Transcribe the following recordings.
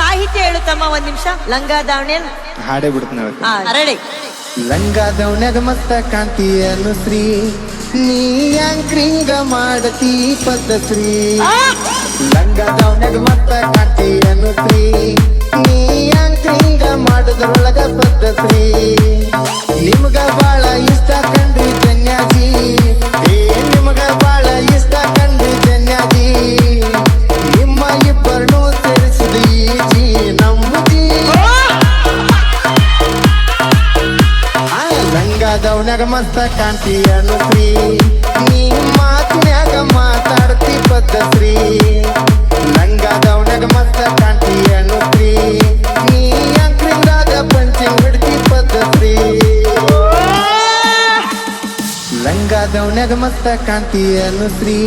ಸಾಹಿತ್ಯ ಹೇಳುತ್ತಮ್ಮ ಒಂದ್ ನಿಮಿಷ. ಲಂಗ ದಾವಣಿ ಹಾಡೇ ಬಿಡ್ತೀನಿ ರೆಡಿ. ಲಂಗ ದೌನ್ಯಾಗ ಮಸ್ತ ಕಾಂತಿ ಅನುಶ್ರೀ, ನೀ ಯಾಂಕ್ರಿಂಗ ಮಾಡತಿ ಪದ್ಧಶ್ರೀ. ಲಂಗ ದೌನ್ಯಾಗ ಮಸ್ತ ಕಾಂತಿ ಅನುಶ್ರೀ, ನೀ ಯಾಂಕ್ರಿಂಗ ಮಾಡೋದ್ರೊಳಗ ಪದ್ಧಶ್ರೀ. ನಿಮ್ಗ ಬಾಳ ಇಷ್ಟ ಕಂಡ್ರಿ ಧನ್ಯಾಜಿ, ನಿಮ್ಗ ಬಾಳ ಇಷ್ಟ ಕಂಡ್ರಿ ಧನ್ಯಾಜಿ. ನಿಮ್ಮ ಇಬ್ಬರನ್ನು ಸೇರಿಸಿದ ಜಿ ನಂಬುಜಿ. ಲಂಗದವನ್ಯಾಗ ಮಸ್ತ ಕಾಂತಿ ಅನುಶ್ರೀ, ನೀ ಮಾತಿನ್ಯಾಗ ಮಾತಾಡ್ತಿ ಪದ್ಧಶ್ರೀ. ಲಂಗದವನ್ಯಾಗ ಮಸ್ತ ಕಾಂತಿ ಅನುಶ್ರೀ, ನೀ ಅಂಕ್ರಿಂಗಾಗ ಪಂಚಿಂಗ್ ಹಿಡ್ತಿ ಪದ್ಧಶ್ರೀ. ಲಂಗದವನ್ಯಾಗ ಮಸ್ತ ಕಾಂತಿ ಅನುಶ್ರೀ,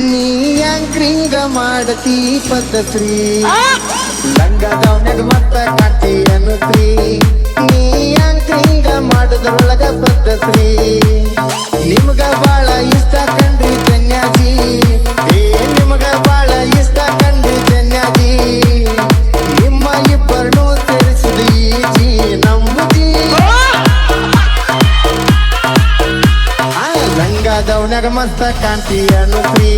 ನೀ ಅಂಕ್ರಿಂಗ ಮಾಡತಿ ಪದ್ಧಶ್ರೀ. ಲಂಗದವನ್ಯಾಗ ಮಸ್ತ ಕಾಂತಿ ಅನುಶ್ರೀ, ನೀ ಅಂಕ್ರಿಂಗ ಮಾಡೋದ್ರೊಳಗ ಪದ್ಧಶ್ರೀ. ನಿಮ್ಗ ಬಾಳ ಇಷ್ಟ ಕಂಡ್ರಿ ಧನ್ಯಾಜಿ, ನಿಮ್ಗ ಬಾಳ ಇಷ್ಟ ಕಂಡ್ರಿ ಧನ್ಯಾಜಿ. ನಿಮ್ಮ ಇಬ್ಬರನ್ನು ಸೇರಿಸಿದ ಜಿ ನಂಬುಜಿ. ಲಂಗದವನ್ಯಾಗ ಮಸ್ತ ಕಾಂತಿ ಅನುಶ್ರೀ,